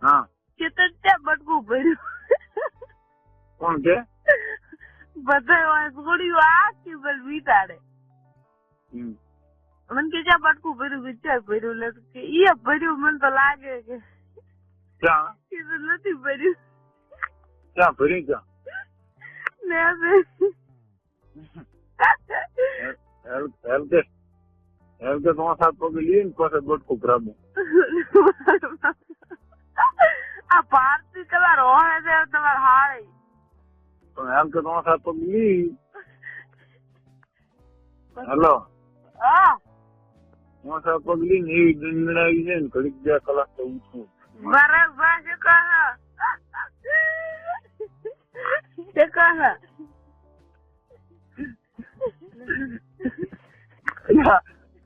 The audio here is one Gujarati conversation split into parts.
હા ચેતન ત્યાં બટકું ભર્યું. કોણ કે બધા છોડ્યું આખી બલ વિતાડે. હમ. મને કે જ્યાં બટકું ભર્યું કે ક્યાં ભર્યું એટલે કે ઈ ભર્યું મને તો લાગે કે ક્યાં કીધું નથી ભર્યું ક્યાં ભરી ક્યાં ને હેલ કે તમારા સાથ પગ લઈને પાસે બટકું ભરાવું. આ ભારતી કલર હોય છે તમારે હાળી પણ હેલ કે તમારા સાથ પગ લી. હેલો હા તમારા સાથ પગ લઈને એવી દંડણાવી છે ને ઘડીક 2 કલાક તો ઉઠું. બરાબર છે કહે તે કહે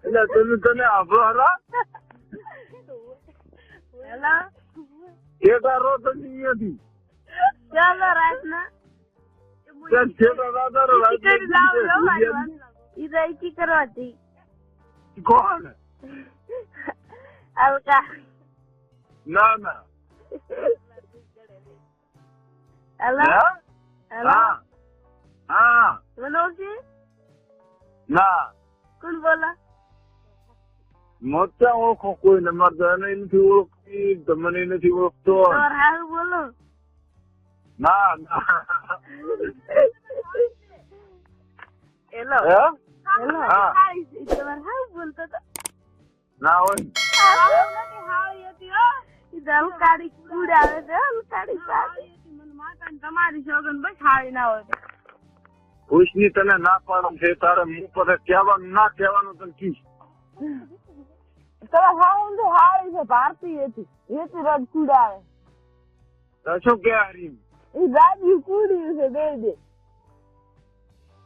એટલે તમે તને આભો હરા હેલો કેટા રો તો નથી ચાલો રાતના કેટા રાતા રો ઈ તો ઈકી કરવાથી કોણ અલકા ના ના હેલો હેલો હા હા મનોજી ના કોણ બોલા મોટા ઓળખો કોઈને મારે એને નથી ઓળખતી તમને નથી ઓળખતો. તમારે હારું બોલો ના ના હેલો હે હેલો હા તમારે હારું બોલતો તો ના હોય હાળી હતી હો ઈ તો હલકાડી કુડાવે છે હલકાડી સારી મને માતાને તમારી સોગન બસ હાળી ના હોય ખુશની તને ના પાડું છે તારે મું પાસે કહેવાનું ના કહેવાનું તને કીશ. તમારે હારું તો હાળી છે ભારતી હતી એથી રદ કુડાવે તો શું કે હરીમ ઈ રાજી કુડ્યું છે દે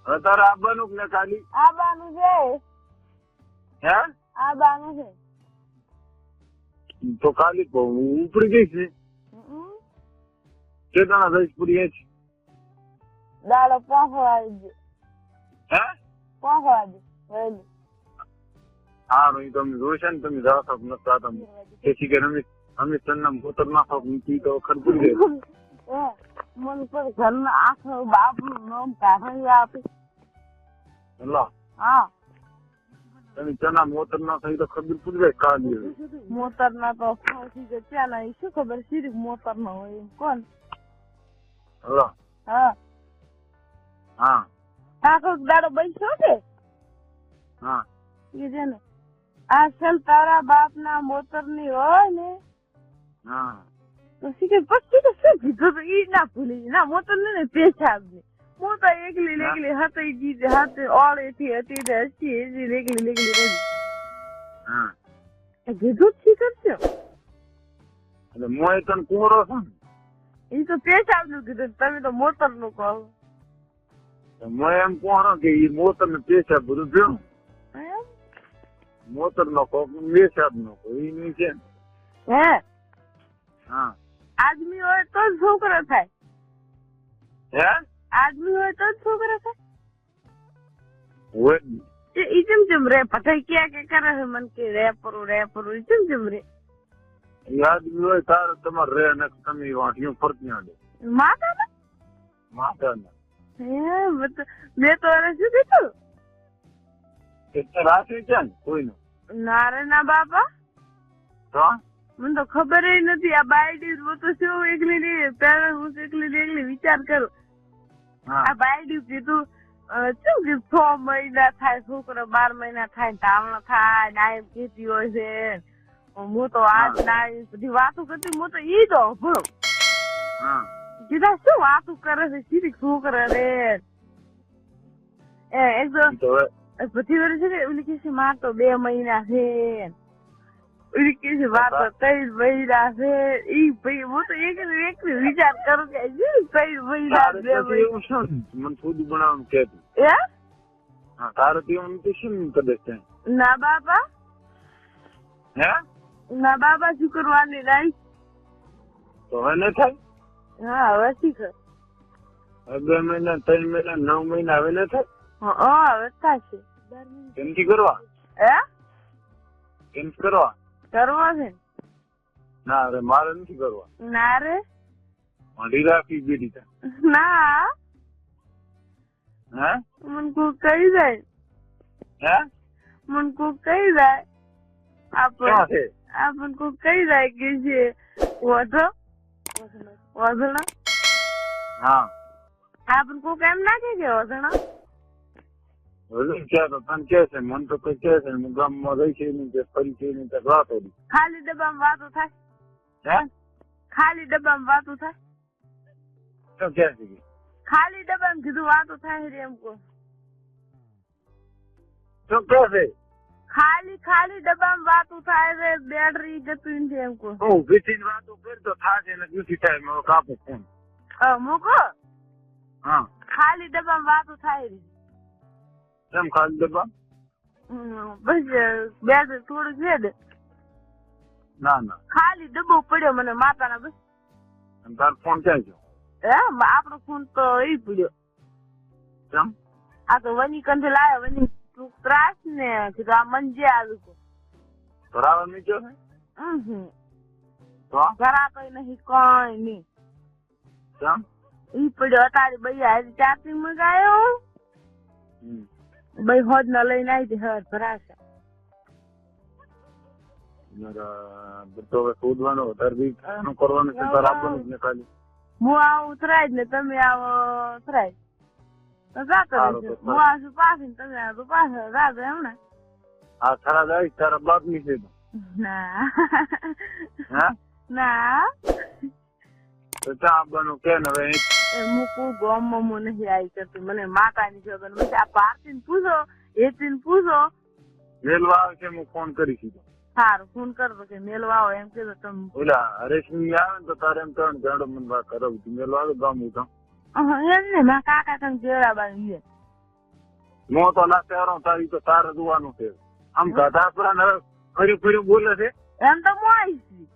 હવે તારે આવવાનું ને ખાલી આબાનું છે હે આબાનું છે તો ખાલી ઉપડી ગઈ છે કેટલાના દસ પૂરી છે દાડો પહોંચવા દે હે પહોંચવા દે વહેલું સારું એ તમે જોશે ને તમે જાઓ છો નતા તમે તેથી કે અમે તને મોતર નાખો ઈ તો વખત ભૂલી ગઈ. મને પર ઘરના આખો બાપનું નામ કાઢી આપે હેલો હા તમે ચના મોતર ના થઈ તો ખબર પડી જાય કાઢી મોતર ના તો ફાંસી ગયો ત્યાં ના શું ખબર સીરી મોતર ના હોય એમ કોણ હેલો હા હા આખો દાડો બનશો કે હા એ છે ને આ સલ તારા બાપ ના મોતર ની હોય ને હા તો શીખે પછી તો શું કીધું તો ઈ ના ભૂલી ના મોતર ને પેશાબ ને હું તો એકલી હતી ગીત હાથે ઓળે થી હતી ને હસી એકલી રહી હા કીધું જ શીખર છે એટલે મોય તને કુંવરો છો ને ઈ તો પેશાબ નું કીધું તમે તો મોતર નું કહો મોય એમ કુંવરો કે ઈ મોતર ને પેશાબ બધું ભેળું એમ મોતર નો કહો પેશાબ નો કહો ઈ નહીં છે ને. હે હા આદમી હોય તો જ છોકરો થાય હે આદમી હોય તો જ છોકરો થાય હોય ઈ ચમ રે પઠાઈ ક્યાં કે કરે છે મન કે રે પરું ઈ ચમ રે યાદ હોય તારે તમારે રે ને તમે વાંઠિયું ફરતી આડે માતા ને માતા ને મેં તો એને શું કીધું એટલે રાત્રિ છે ને કોઈનું ના રે ના બાપા તો મને તો ખબર નથી આ બાયડી હું તો શું એકલી પેલા હું એકલી વિચાર કરું હા આ બાયડી કીધું શું કે 6 મહિના થાય છોકરો 12 મહિના થાય ધાવણો થાય ડાયમ ખેતી હોય છે હું તો આજ ના બધી વાતો કરતી હું તો ઈ તો ભણો હા કીધા શું વાતો કરે છે સીધી છોકરા રે એક તો બધી વર્ષ છે ને ઓલી કે છે માર તો 2 મહિના છે ઓલી કે છે માર તો 3 મહિના છે ઈ ભાઈ હું તો એક વિચાર કરું કે 3 મહિના 2 મહિના મને થોડું બનાવવાનું કહેતું હે હા તારે તેવું તો શું કદાચ છે ના બાપા હે ના બાબા શુક્રવારની રાઈ તો હવે ન થાય હા હવે શીખર 2 મહિના 3 મહિના 9 મહિના હવે ન થાય હા હવે થશે કેમથી કરવા હે કેમ કરવા કરવા છે ના રે મારે નથી કરવા. ના રે મારી રાખી બેટી છે. ના હે મને કોઈ કહી જાય હે મને કોઈ કહી જાય ક્યાં છે? આપણ કોઈ કહી જાય કે છે વધણા હા આપણ કોઈ એમ ના કે વધણા ઓલું કે તો તને કે છે મને તો કોઈ કે છે હું ગામમાં રહી છે ને કે ફરી છે ને તે વાત હતી. ખાલી ડબ્બામાં વાતો થાય. હે ખાલી ડબ્બામાં વાતો થાય. તો કે છે ખાલી ડબ્બામાં કીધું વાતો થાય રે એમ કહું. તો કે છે ખાલી ડબ્બામાં વાતો થાય રે બેટરી જતું છે એમ કહું. હું બીજી વાતો કરતો થાશે ને બીજી ટાઈમ કાપું ફોન. મૂકો. હા ખાલી ડબ્બામાં વાતો થાય રે. કેમ ખાલી ડબ્બા? બસ બેટરી થોડું છે ને. ના ના ખાલી ડબ્બો પડ્યો મને માતાના બસ. તાર ફોન ક્યાં છે? આપણો ફોન તો એ પડ્યો. કેમ? આ તો વની કંઠે લાવ્યો વની તું ત્રાસ ને કીધું આ મંજે આવ્યું બરાબર નહીં છે તો ઘરા કઈ નહીં કઈ નહીં. કેમ? ઈ પડ્યો અત્યારે ભાઈ હારી ચાર્જિંગ મંગાયો. ભાઈ હોદ ના લઈને આવી હતી હર ભરાશે. બધો હવે શોધવાનો વધારે બી એનું કરવાનું છે તાર આપવાનું જ ને ખાલી. હું આવું ઉતરાય જ ને તમે આવો ઉતરાય તો જા કરે છે. હું આવું પાછી તમે આવો પાછળ રાધે હમણાં. આ ખરા જાય તારા બાપ ની છે ના હા ના તો ચા આપવાનું કે ને હવે મૂકું ગામમાં હું નહીં આવી કરતી મને માતાની જોગન મને આ ભારતી ને પૂછો હેતી ને પૂછો મેલવા આવે છે હું ફોન કરી સીધો. સારું ફોન કરતો કે મેલવા આવો એમ કીધું તમે. ઓલા હરેશની આવે ને તો તારે એમ કહે ને મને વાત કરાવું મેલવા આવે ગામ ઉઠા એમ ને મારા કાકા તમે જેવડાબાઈ છે. હું તો ના તહેવારો તારી તો તારે જોવાનું છે. આમ ગાધા ફર્યું ફર્યું બોલે છે એમ તો હું આવીશ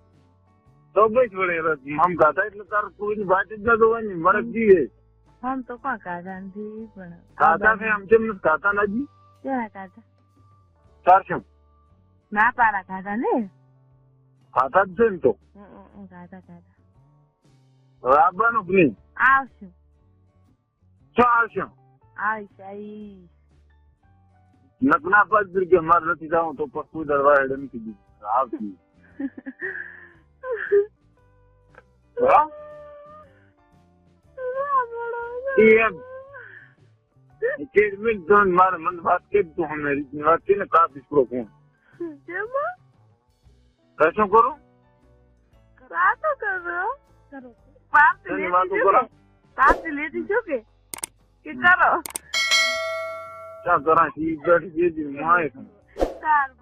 તો બસ વળે આમ ગાધા એટલે તારે કોઈની વાત જ ના જોવાની મરક જીએ. આમ તો કોણ કાઢા નથી પણ ગાધા છે આમ જેમ ગાધા નથી કેવા કાઢા તાર શું ના પારા કાઢા ને ગાધા જ છે ને તો કાઢા હવે આવવાનું કે નહીં? આવશું શું આવશે? આવીશ નકના પાસ કે મારે નથી જવું તો પસ્તું દરવાડે નથી દીધું આવતી મારે મને વાત કરી તું અમને રીતની વાત કરી ને કાપીશ ફોન શું કરું વાતો કરો પાર્ટી લેતી છો કે કરો ચા કરા સી બેઠી દીધી હું આવે સારું